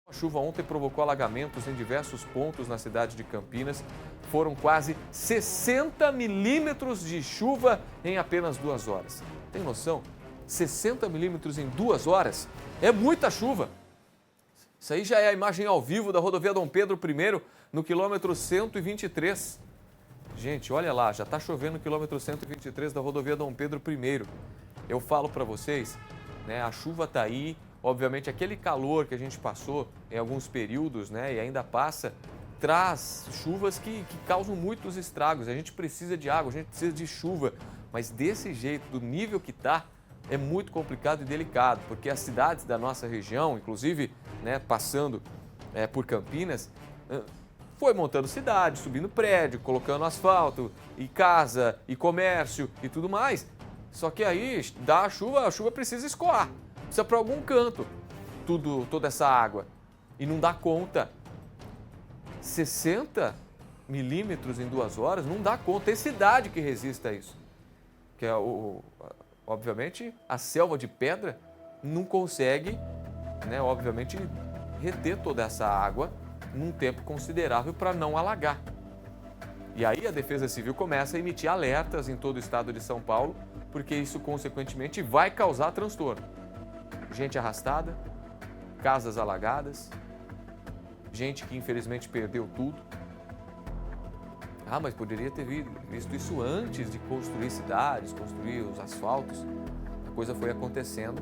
A chuva ontem provocou alagamentos em diversos pontos na cidade de Campinas. Foram quase 60 milímetros de chuva em apenas 2 horas. Tem noção? 60 milímetros em 2 horas? É muita chuva. Isso aí já é a imagem ao vivo da rodovia Dom Pedro I, no quilômetro 123. Gente, olha lá, já está chovendo no quilômetro 123 da rodovia Dom Pedro I. Eu falo para vocês, né, a chuva está aí. Obviamente, aquele calor que a gente passou em alguns períodos, né, e ainda passa, traz chuvas que causam muitos estragos. A gente precisa de água, a gente precisa de chuva, mas desse jeito, do nível que está, é muito complicado e delicado, porque as cidades da nossa região, inclusive, né, passando por Campinas, foi montando cidade, subindo prédio, colocando asfalto, e casa, e comércio e tudo mais. Só que aí, dá a chuva precisa escoar. Precisa para algum canto toda essa água e não dá conta. 60 milímetros em 2 horas não dá conta. Tem cidade que resista a isso. Que é, obviamente, a selva de pedra não consegue, né, obviamente, reter toda essa água num tempo considerável para não alagar. E aí a Defesa Civil começa a emitir alertas em todo o estado de São Paulo, porque isso, consequentemente, vai causar transtorno. Gente arrastada, casas alagadas, gente que infelizmente perdeu tudo. Ah, mas poderia ter visto isso antes de construir cidades, construir os asfaltos. A coisa foi acontecendo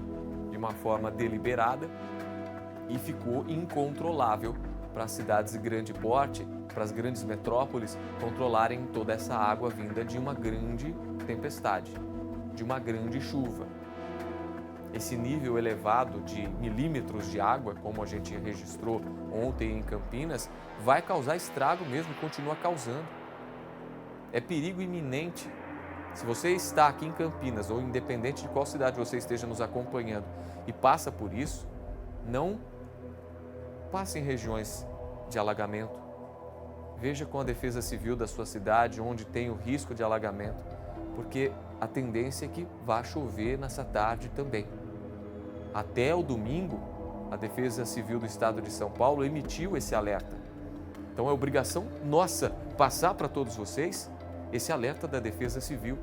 de uma forma deliberada e ficou incontrolável para as cidades de grande porte, para as grandes metrópoles controlarem toda essa água vinda de uma grande tempestade, de uma grande chuva. Esse nível elevado de milímetros de água, como a gente registrou ontem em Campinas, vai causar estrago mesmo, continua causando. É perigo iminente. Se você está aqui em Campinas, ou independente de qual cidade você esteja nos acompanhando e passa por isso, não passe em regiões de alagamento. Veja com a Defesa Civil da sua cidade onde tem o risco de alagamento, porque a tendência é que vá chover nessa tarde também. Até o domingo, a Defesa Civil do Estado de São Paulo emitiu esse alerta. Então é obrigação nossa passar para todos vocês esse alerta da Defesa Civil.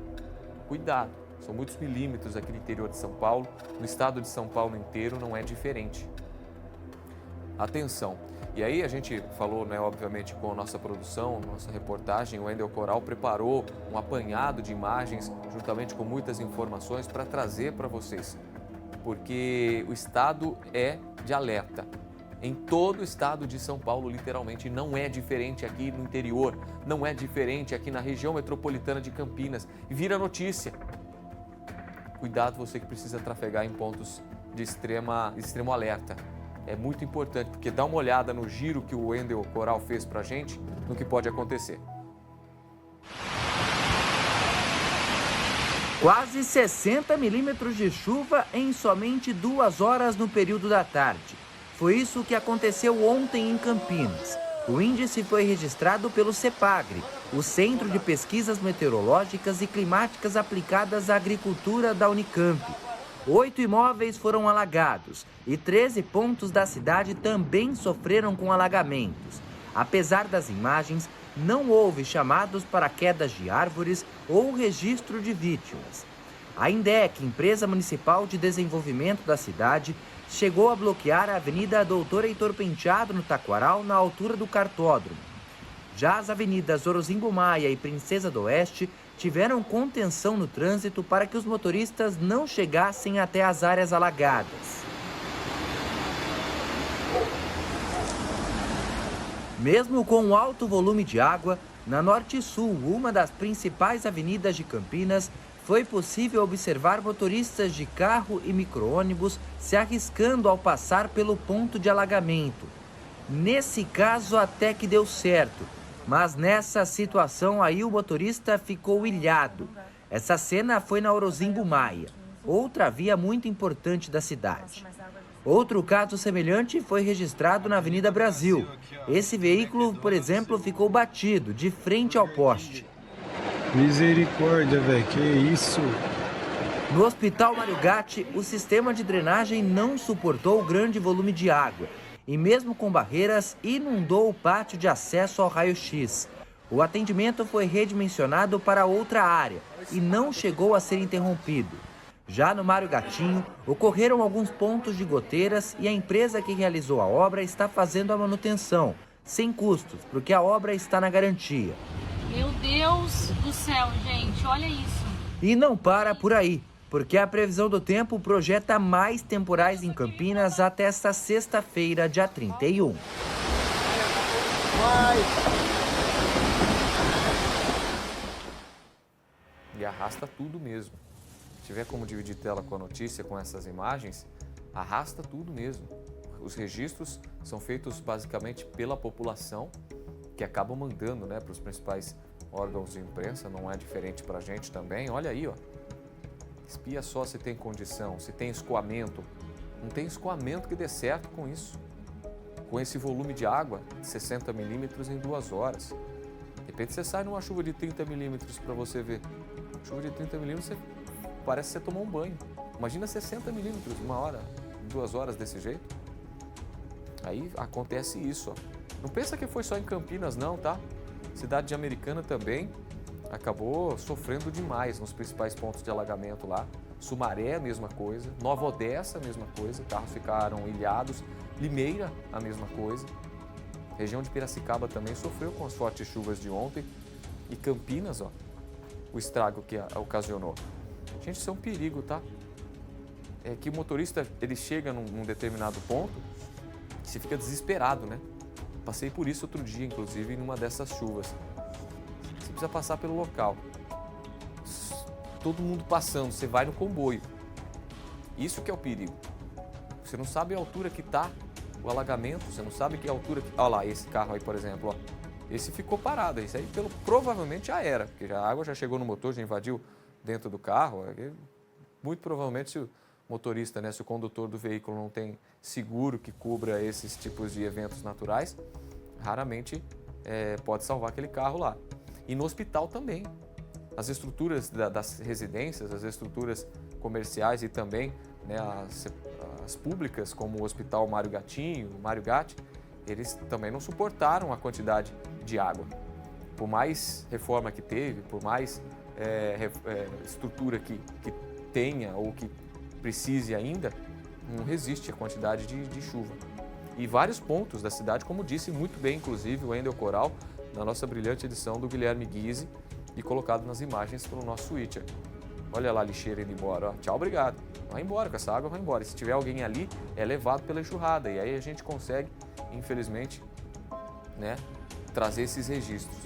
Cuidado, são muitos milímetros aqui no interior de São Paulo, no estado de São Paulo inteiro não é diferente. Atenção! E aí a gente falou, né, obviamente, com a nossa produção, nossa reportagem, o Wendel Coral preparou um apanhado de imagens, juntamente com muitas informações, para trazer para vocês. Porque o estado é de alerta. Em todo o estado de São Paulo, literalmente, não é diferente aqui no interior, não é diferente aqui na região metropolitana de Campinas. E vira notícia. Cuidado você que precisa trafegar em pontos de extremo alerta. É muito importante, porque dá uma olhada no giro que o Wendel Coral fez para a gente, no que pode acontecer. Quase 60 milímetros de chuva em somente 2 horas no período da tarde. Foi isso que aconteceu ontem em Campinas. O índice foi registrado pelo CEPAGRE, o Centro de Pesquisas Meteorológicas e Climáticas Aplicadas à Agricultura da Unicamp. 8 imóveis foram alagados e 13 pontos da cidade também sofreram com alagamentos. Apesar das imagens, não houve chamados para quedas de árvores ou registro de vítimas. A INDEC, Empresa Municipal de Desenvolvimento da cidade, chegou a bloquear a Avenida Doutor Heitor Penteado, no Taquaral, na altura do cartódromo. Já as avenidas Orozimbo Maia e Princesa do Oeste tiveram contenção no trânsito para que os motoristas não chegassem até as áreas alagadas. Mesmo com o alto volume de água, na Norte Sul, uma das principais avenidas de Campinas, foi possível observar motoristas de carro e micro-ônibus se arriscando ao passar pelo ponto de alagamento. Nesse caso até que deu certo, mas nessa situação aí o motorista ficou ilhado. Essa cena foi na Orozimbo Maia, outra via muito importante da cidade. Outro caso semelhante foi registrado na Avenida Brasil. Esse veículo, por exemplo, ficou batido de frente ao poste. Misericórdia, velho, que isso? No Hospital Mário Gatti, o sistema de drenagem não suportou o grande volume de água e mesmo com barreiras, inundou o pátio de acesso ao raio-x. O atendimento foi redimensionado para outra área e não chegou a ser interrompido. Já no Mário Gatinho, ocorreram alguns pontos de goteiras e a empresa que realizou a obra está fazendo a manutenção, sem custos, porque a obra está na garantia. Meu Deus do céu, gente, olha isso. E não para por aí, porque a previsão do tempo projeta mais temporais em Campinas até esta sexta-feira, dia 31. E arrasta tudo mesmo. Se tiver como dividir tela com a notícia, com essas imagens, arrasta tudo mesmo. Os registros são feitos basicamente pela população, que acabam mandando, né, para os principais órgãos de imprensa, não é diferente para a gente também. Olha aí, ó. Espia só se tem condição, se tem escoamento. Não tem escoamento que dê certo com isso. Com esse volume de água, 60 milímetros em 2 horas. De repente você sai numa chuva de 30 milímetros para você ver. Chuva de 30 milímetros, parece que você tomou um banho. Imagina 60 milímetros, 1 hora, 2 horas desse jeito. Aí acontece isso, ó. Não pensa que foi só em Campinas não, tá? Cidade de Americana também acabou sofrendo demais nos principais pontos de alagamento lá. Sumaré, a mesma coisa. Nova Odessa, a mesma coisa. Carros ficaram ilhados. Limeira, a mesma coisa. Região de Piracicaba também sofreu com as fortes chuvas de ontem. E Campinas, ó, o estrago que ocasionou. Gente, isso é um perigo, tá? É que o motorista, ele chega num determinado ponto e você fica desesperado, né? Passei por isso outro dia, inclusive, numa dessas chuvas. Você precisa passar pelo local. Todo mundo passando, você vai no comboio. Isso que é o perigo. Você não sabe a altura que está o alagamento, você não sabe que altura que... Olha lá, esse carro aí, por exemplo, ó. Esse ficou parado, esse aí provavelmente já era, porque a água já chegou no motor, já invadiu dentro do carro. Muito provavelmente se o motorista, né, se o condutor do veículo não tem seguro que cubra esses tipos de eventos naturais, raramente pode salvar aquele carro lá. E no hospital também. As estruturas das residências, as estruturas comerciais e também, né, as públicas, como o Hospital Mário Gatinho, o Mário Gatti, eles também não suportaram a quantidade de água. Por mais reforma que teve, por mais estrutura que tenha ou que precise ainda, não resiste a quantidade de chuva. E vários pontos da cidade, como disse muito bem, inclusive, o Endel Coral, na nossa brilhante edição do Guilherme Guise, e colocado nas imagens pelo nosso switcher. Olha lá a lixeira indo embora, ó. Tchau, obrigado. Vai embora, com essa água vai embora. E se tiver alguém ali, é levado pela enxurrada. E aí a gente consegue, infelizmente, né, trazer esses registros.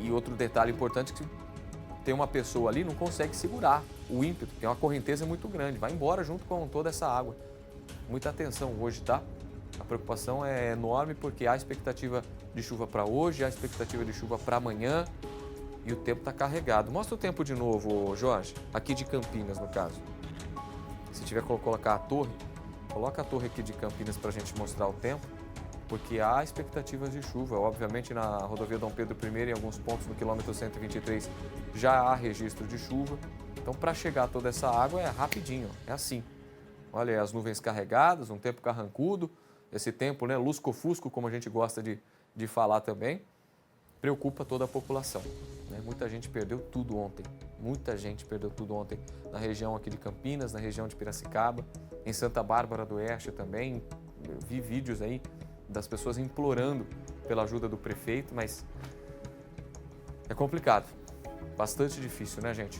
E outro detalhe importante é que tem uma pessoa ali, não consegue segurar o ímpeto, porque é uma correnteza muito grande. Vai embora junto com toda essa água. Muita atenção hoje, tá? A preocupação é enorme porque há expectativa de chuva para hoje, há expectativa de chuva para amanhã. E o tempo está carregado. Mostra o tempo de novo, Jorge, aqui de Campinas, no caso. Se tiver que colocar a torre, coloca a torre aqui de Campinas para a gente mostrar o tempo, porque há expectativas de chuva. Obviamente, na rodovia Dom Pedro I, em alguns pontos no quilômetro 123, já há registro de chuva. Então, para chegar toda essa água, é rapidinho, é assim. Olha aí, as nuvens carregadas, um tempo carrancudo, esse tempo, né, lusco-fusco, como a gente gosta de falar também, preocupa toda a população. Muita gente perdeu tudo ontem, na região aqui de Campinas, na região de Piracicaba, em Santa Bárbara do Oeste também. Eu vi vídeos aí das pessoas implorando pela ajuda do prefeito, mas é complicado, bastante difícil, né, gente?